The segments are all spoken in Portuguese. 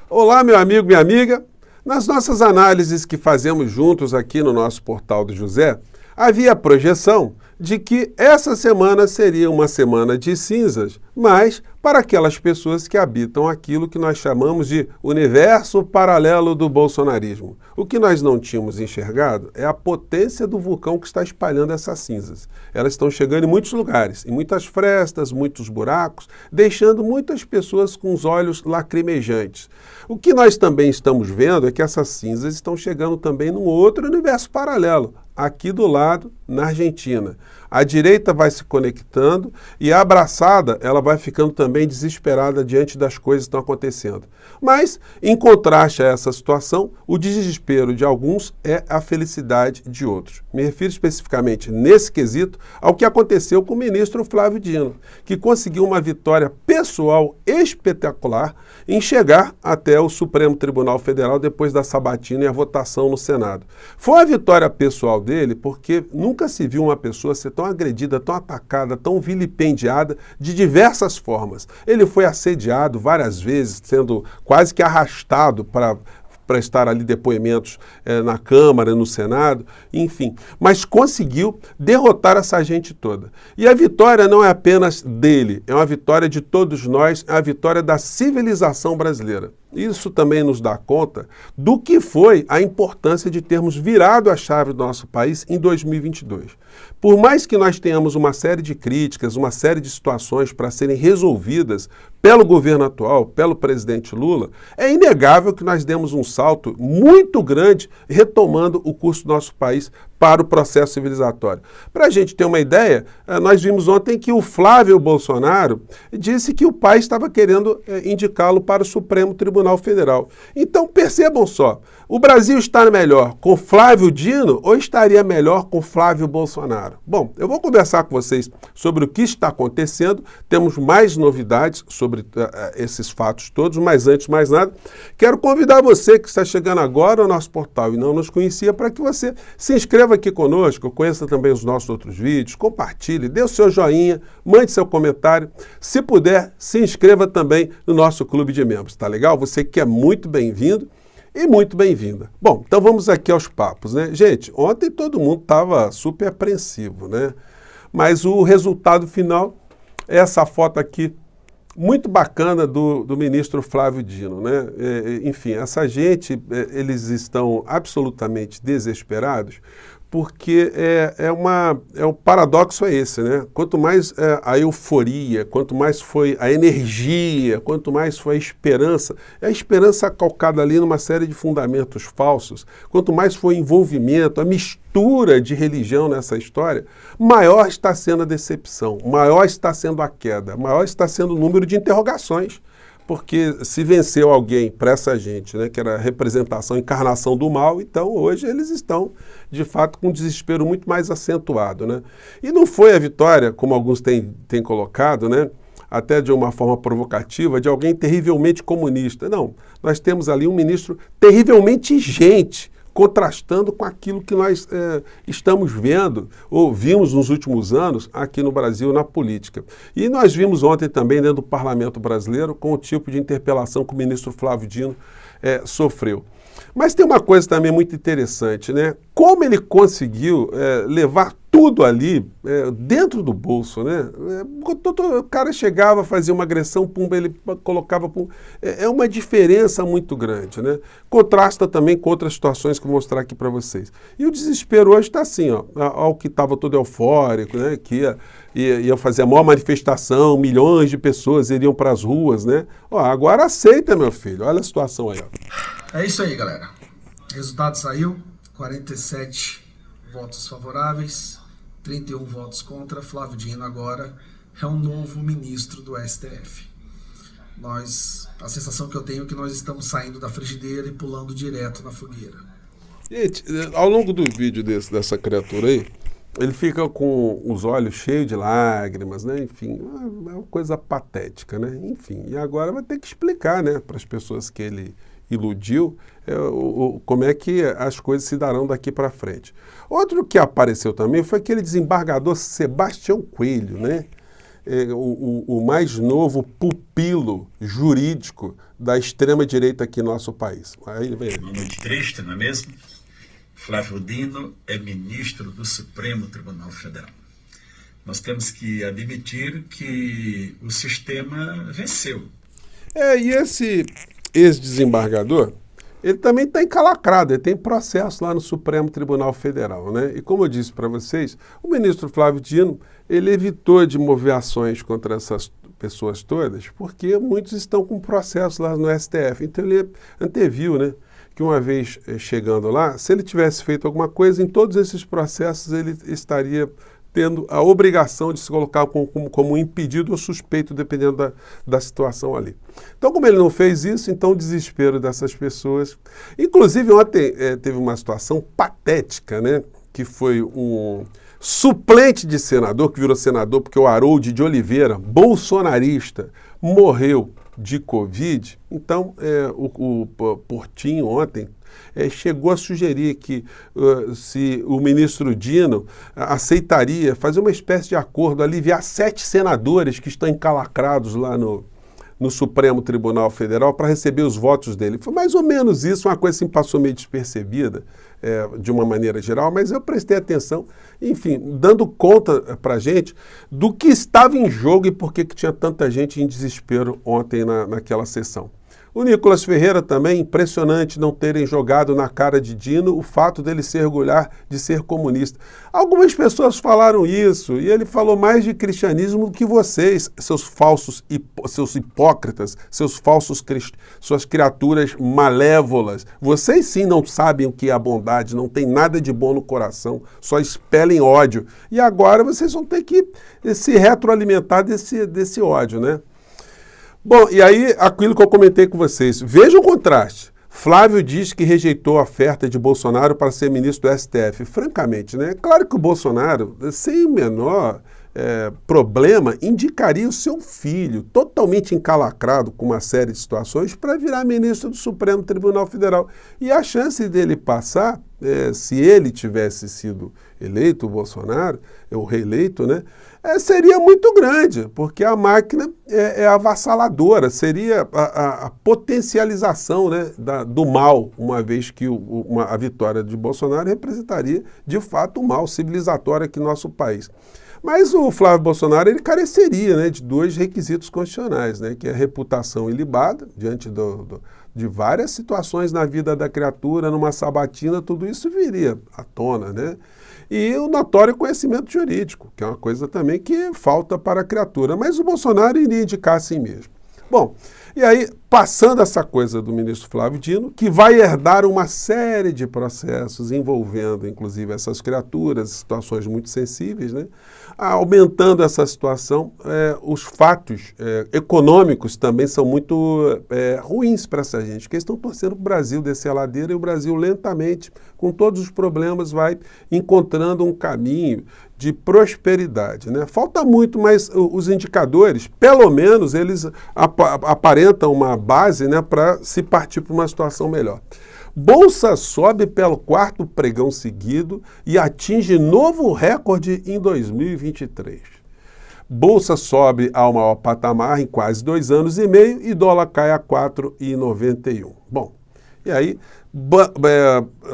Olá, meu amigo, minha amiga. Nas nossas análises que fazemos juntos aqui no nosso Portal do José, havia a projeção de que essa semana seria uma semana de cinzas, mas para aquelas pessoas que habitam aquilo que nós chamamos de universo paralelo do bolsonarismo. O que nós não tínhamos enxergado é a potência do vulcão que está espalhando essas cinzas. Elas estão chegando em muitos lugares, em muitas frestas, muitos buracos, deixando muitas pessoas com os olhos lacrimejantes. O que nós também estamos vendo é que essas cinzas estão chegando também num outro universo paralelo, aqui do lado, na Argentina. A direita vai se conectando e a abraçada ela vai ficando também desesperada diante das coisas que estão acontecendo. Mas, em contraste a essa situação, o desespero de alguns é a felicidade de outros. Me refiro especificamente, nesse quesito, ao que aconteceu com o ministro Flávio Dino, que conseguiu uma vitória pessoal espetacular em chegar até o Supremo Tribunal Federal depois da sabatina e a votação no Senado. Foi uma vitória pessoal dele porque nunca se viu uma pessoa ser tão agredida, tão atacada, tão vilipendiada de diversas formas. Ele foi assediado várias vezes, sendo quase que arrastado para prestar ali depoimentos na Câmara, no Senado, enfim. Mas conseguiu derrotar essa gente toda. E a vitória não é apenas dele, é uma vitória de todos nós, é a vitória da civilização brasileira. Isso também nos dá conta do que foi a importância de termos virado a chave do nosso país em 2022. Por mais que nós tenhamos uma série de críticas, uma série de situações para serem resolvidas pelo governo atual, pelo presidente Lula, é inegável que nós demos um salto muito grande retomando o curso do nosso país para o processo civilizatório. Para a gente ter uma ideia, nós vimos ontem que o Flávio Bolsonaro disse que o pai estava querendo indicá-lo para o Supremo Tribunal Federal. Então percebam só, o Brasil está melhor com Flávio Dino ou estaria melhor com Flávio Bolsonaro? Bom, eu vou conversar com vocês sobre o que está acontecendo, temos mais novidades sobre esses fatos todos, mas antes de mais nada, quero convidar você que está chegando agora ao nosso portal e não nos conhecia para que você se inscreva aqui conosco, conheça também os nossos outros vídeos, compartilhe, dê o seu joinha, mande seu comentário. Se puder, se inscreva também no nosso clube de membros, tá legal? Você que é muito bem-vindo e muito bem-vinda. Bom, então vamos aqui aos papos, né? Gente, ontem todo mundo estava super apreensivo, né? Mas o resultado final é essa foto aqui, muito bacana do ministro Flávio Dino, né? Enfim, essa gente, eles estão absolutamente desesperados porque o paradoxo é esse, né? Quanto mais a euforia, quanto mais foi a energia, quanto mais foi a esperança calcada ali numa série de fundamentos falsos, quanto mais foi o envolvimento, a mistura de religião nessa história, maior está sendo a decepção, maior está sendo a queda, maior está sendo o número de interrogações. Porque se venceu alguém para essa gente, né, que era a representação, encarnação do mal, então hoje eles estão, de fato, com um desespero muito mais acentuado, né? E não foi a vitória, como alguns têm colocado, né, até de uma forma provocativa, de alguém terrivelmente comunista. Não, nós temos ali um ministro terrivelmente gente, contrastando com aquilo que nós estamos vendo, ou vimos nos últimos anos aqui no Brasil, na política. E nós vimos ontem também dentro do Parlamento Brasileiro com o tipo de interpelação que o ministro Flávio Dino sofreu. Mas tem uma coisa também muito interessante, né? Como ele conseguiu levar tudo ali dentro do bolso, né? O cara chegava, fazia uma agressão, pum, ele colocava, pum. É uma diferença muito grande, né? Contrasta também com outras situações que eu vou mostrar aqui para vocês. E o desespero hoje está assim, ó, ao que estava todo eufórico, né? Que ia fazer a maior manifestação, milhões de pessoas iriam para as ruas, né? Ó, agora aceita, meu filho, olha a situação aí, ó. É isso aí, galera. O resultado saiu, 47 votos favoráveis, 31 votos contra. Flávio Dino agora é um novo ministro do STF. A sensação que eu tenho é que nós estamos saindo da frigideira e pulando direto na fogueira. Gente, ao longo do vídeo dessa criatura aí, ele fica com os olhos cheios de lágrimas, né? Enfim, é uma coisa patética, né? Enfim, e agora vai ter que explicar, né, para as pessoas que ele iludiu, como é que as coisas se darão daqui para frente. Outro que apareceu também foi aquele desembargador Sebastião Coelho, né? o mais novo pupilo jurídico da extrema-direita aqui no nosso país. Aí vem. Uma noite triste, não é mesmo? Flávio Dino é ministro do Supremo Tribunal Federal. Nós temos que admitir que o sistema venceu. E esse ex-desembargador, ele também está encalacrado, ele tem processo lá no Supremo Tribunal Federal, né? E como eu disse para vocês, o ministro Flávio Dino, ele evitou de mover ações contra essas pessoas todas, porque muitos estão com processo lá no STF. Então ele anteviu, né, que uma vez chegando lá, se ele tivesse feito alguma coisa, em todos esses processos ele estaria tendo a obrigação de se colocar como impedido ou suspeito, dependendo da situação ali. Então, como ele não fez isso, então o desespero dessas pessoas... Inclusive, ontem teve uma situação patética, né? Que foi um suplente de senador, que virou senador porque o Harold de Oliveira, bolsonarista, morreu de Covid. Então, o Portinho ontem chegou a sugerir que se o ministro Dino aceitaria fazer uma espécie de acordo, aliviar 7 senadores que estão encalacrados lá no Supremo Tribunal Federal para receber os votos dele. Foi mais ou menos isso, uma coisa assim passou meio despercebida de uma maneira geral, mas eu prestei atenção, enfim, dando conta para a gente do que estava em jogo e por que tinha tanta gente em desespero ontem naquela sessão. O Nicolas Ferreira também, impressionante não terem jogado na cara de Dino o fato dele se orgulhar de ser comunista. Algumas pessoas falaram isso e ele falou mais de cristianismo do que vocês, seus hipócritas, suas criaturas malévolas. Vocês sim não sabem o que é a bondade, não tem nada de bom no coração, só expelem ódio. E agora vocês vão ter que se retroalimentar desse ódio, né? Bom, e aí, aquilo que eu comentei com vocês. Veja o contraste. Flávio diz que rejeitou a oferta de Bolsonaro para ser ministro do STF. Francamente, né? Claro que o Bolsonaro, sem o menor problema, indicaria o seu filho, totalmente encalacrado com uma série de situações, para virar ministro do Supremo Tribunal Federal. E a chance dele passar, se ele tivesse sido eleito, o Bolsonaro, ou reeleito, né? Seria muito grande, porque a máquina é avassaladora, seria a potencialização, né, do mal, uma vez que a vitória de Bolsonaro representaria, de fato, o mal civilizatório aqui no nosso país. Mas o Flávio Bolsonaro, ele careceria, né, de 2 requisitos constitucionais, né, que é a reputação ilibada, diante de várias situações na vida da criatura, numa sabatina, tudo isso viria à tona, né? E o notório conhecimento jurídico, que é uma coisa também que falta para a criatura. Mas o Bolsonaro iria indicar assim mesmo. Bom, e aí, passando essa coisa do ministro Flávio Dino, que vai herdar uma série de processos envolvendo, inclusive, essas criaturas, situações muito sensíveis, né? Aumentando essa situação, os fatos econômicos também são muito ruins para essa gente, porque eles estão torcendo para o Brasil descer a ladeira e o Brasil lentamente, com todos os problemas, vai encontrando um caminho de prosperidade, né? Falta muito, mas os indicadores, pelo menos, eles aparentam uma base, né, para se partir para uma situação melhor. Bolsa sobe pelo 4º pregão seguido e atinge novo recorde em 2023. Bolsa sobe ao maior patamar em quase 2 anos e meio e dólar cai a 4,91. Bom, e aí,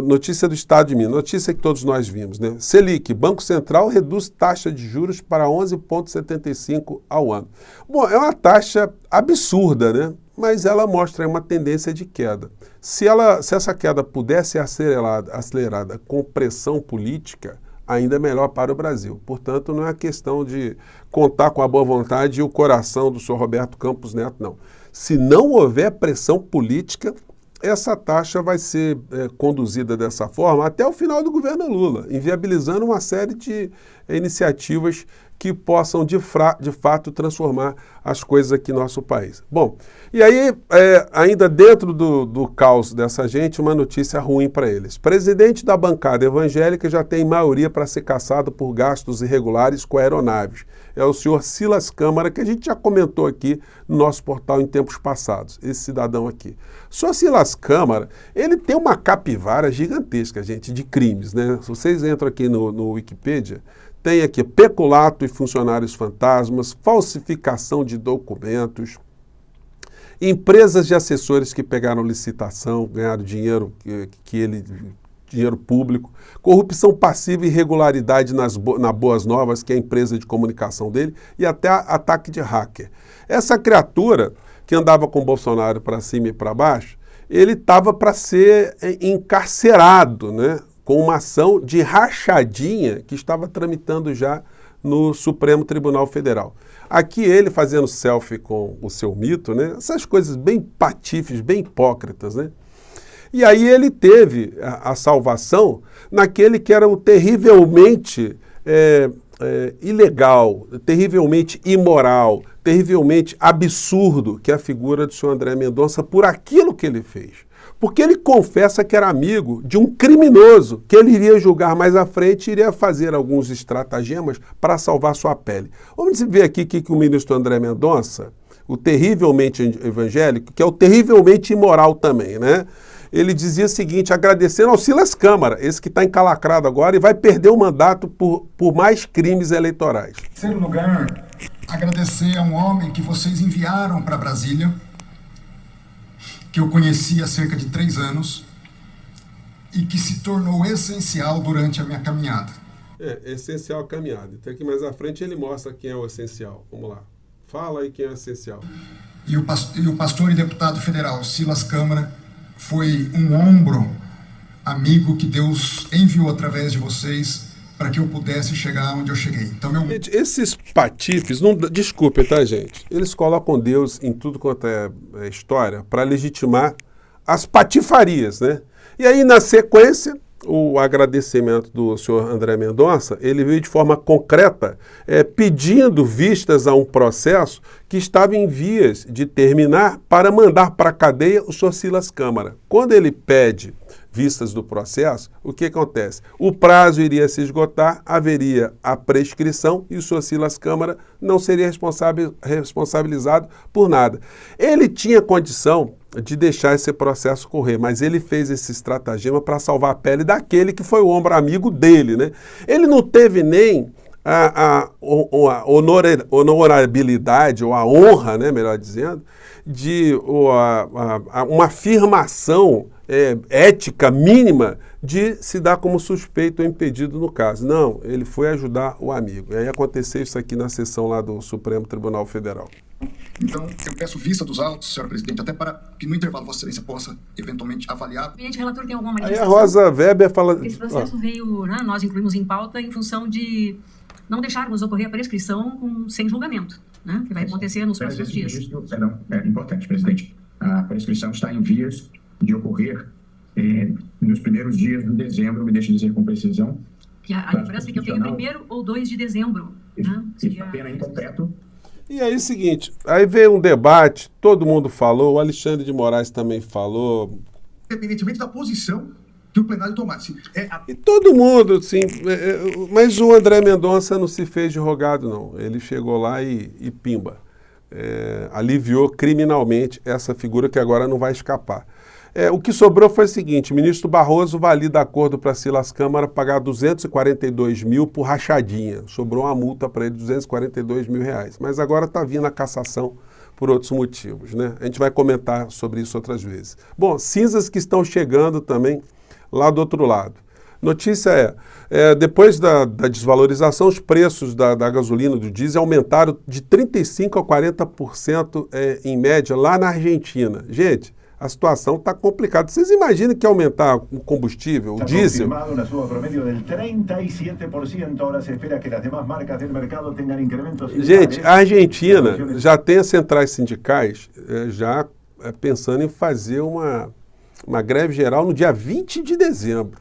notícia do Estado de Minas, notícia que todos nós vimos, né? Selic, Banco Central reduz taxa de juros para 11,75 ao ano. Bom, é uma taxa absurda, né? Mas ela mostra uma tendência de queda. Se essa queda pudesse ser acelerada com pressão política, ainda é melhor para o Brasil. Portanto, não é questão de contar com a boa vontade e o coração do senhor Roberto Campos Neto, não. Se não houver pressão política, essa taxa vai ser conduzida dessa forma até o final do governo Lula, inviabilizando uma série de iniciativas que possam, de fato, transformar as coisas aqui no nosso país. Bom, e aí, ainda dentro do caos dessa gente, uma notícia ruim para eles. Presidente da bancada evangélica já tem maioria para ser cassado por gastos irregulares com aeronaves. É o senhor Silas Câmara, que a gente já comentou aqui no nosso portal em tempos passados, esse cidadão aqui. O senhor Silas Câmara, ele tem uma capivara gigantesca, gente, de crimes, né? Se vocês entram aqui no Wikipedia, tem aqui peculato e funcionários fantasmas, falsificação de documentos, empresas de assessores que pegaram licitação, ganharam dinheiro dinheiro público, corrupção passiva e irregularidade na Boas Novas, que é a empresa de comunicação dele, e até ataque de hacker. Essa criatura que andava com o Bolsonaro para cima e para baixo, ele estava para ser encarcerado, né, com uma ação de rachadinha que estava tramitando já no Supremo Tribunal Federal. Aqui ele fazendo selfie com o seu mito, né, essas coisas bem patifes, bem hipócritas, né? E aí ele teve a salvação naquele que era o terrivelmente ilegal, terrivelmente imoral, terrivelmente absurdo, que é a figura do senhor André Mendonça, por aquilo que ele fez. Porque ele confessa que era amigo de um criminoso, que ele iria julgar mais à frente e iria fazer alguns estratagemas para salvar sua pele. Vamos ver aqui que o ministro André Mendonça, o terrivelmente evangélico, que é o terrivelmente imoral também, né? Ele dizia o seguinte, agradecendo ao Silas Câmara, esse que está encalacrado agora e vai perder o mandato por mais crimes eleitorais. Em terceiro lugar, agradecer a um homem que vocês enviaram para Brasília, que eu conheci há cerca de 3 anos e que se tornou essencial durante a minha caminhada. Essencial a caminhada. Então aqui mais à frente ele mostra quem é o essencial. Vamos lá. Fala aí quem é o essencial. E o pastor e deputado federal Silas Câmara foi um ombro amigo que Deus enviou através de vocês para que eu pudesse chegar onde eu cheguei. Então, Gente, esses patifes, desculpem, tá, gente? Eles colocam Deus em tudo quanto é história para legitimar as patifarias, né? E aí, na sequência, o agradecimento do senhor André Mendonça, ele veio de forma concreta, pedindo vistas a um processo que estava em vias de terminar para mandar para a cadeia o senhor Silas Câmara. Quando ele pede vistas do processo, o que acontece? O prazo iria se esgotar, haveria a prescrição e o senhor Silas Câmara não seria responsabilizado por nada. Ele tinha condição de deixar esse processo correr, mas ele fez esse estratagema para salvar a pele daquele que foi o ombro amigo dele, né? Ele não teve nem a honorabilidade, ou a honra, né, melhor dizendo, de uma afirmação ética mínima de se dar como suspeito ou impedido no caso. Não, ele foi ajudar o amigo. E aí aconteceu isso aqui na sessão lá do Supremo Tribunal Federal. Então, eu peço vista dos autos, senhor presidente, até para que no intervalo Vossa Excelência possa eventualmente avaliar. O relator tem alguma manifestação? Aí a Rosa Weber fala... Esse processo veio, né, nós incluímos em pauta em função de não deixarmos ocorrer a prescrição sem julgamento, né, que vai acontecer nos próximos dias. Perdão, é importante, presidente. A prescrição está em vias de ocorrer nos primeiros dias de dezembro, me deixe dizer com precisão. Que a lembrança é que eu tenho 1º ou 2 de dezembro. Né, isso apenas incompleto. E aí, seguinte, aí veio um debate, todo mundo falou, o Alexandre de Moraes também falou. Independentemente da posição que o plenário tomasse. E todo mundo, sim, mas o André Mendonça não se fez de rogado, não. Ele chegou lá e pimba. Aliviou criminalmente essa figura que agora não vai escapar. O que sobrou foi o seguinte, o ministro Barroso valida acordo para Silas Câmara pagar 242 mil por rachadinha. Sobrou uma multa para ele de 242 mil reais. Mas agora está vindo a cassação por outros motivos, né? A gente vai comentar sobre isso outras vezes. Bom, cinzas que estão chegando também lá do outro lado. Notícia depois da desvalorização, os preços da gasolina, do diesel, aumentaram de 35% a 40% em média lá na Argentina. Gente, a situação está complicada. Vocês imaginam que aumentar o combustível, o diesel... confirmado una suba promedio del 37%. Ahora se espera que las demás marcas del mercado tengan incrementos. Gente, a Argentina já tem as centrais sindicais já pensando em fazer uma greve geral no dia 20 de dezembro.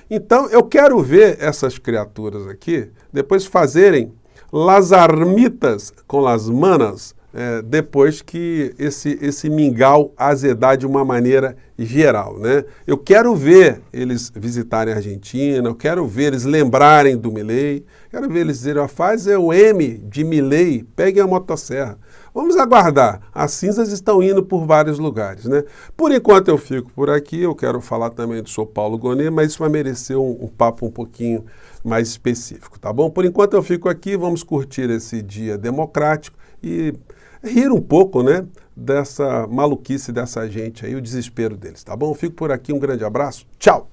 Então, eu quero ver essas criaturas aqui depois fazerem las armitas com las manas, depois que esse mingau azedar de uma maneira geral, né? Eu quero ver eles visitarem a Argentina, eu quero ver eles lembrarem do Milei, quero ver eles dizerem, faz o M de Milei, peguem a motosserra, Vamos aguardar. As cinzas estão indo por vários lugares, né? Por enquanto eu fico por aqui. Eu quero falar também do Sr. Paulo Gonet, mas isso vai merecer um papo um pouquinho mais específico, tá bom? Por enquanto eu fico aqui. Vamos curtir esse dia democrático e rir um pouco, né, dessa maluquice dessa gente aí, o desespero deles, tá bom? Eu fico por aqui. Um grande abraço. Tchau!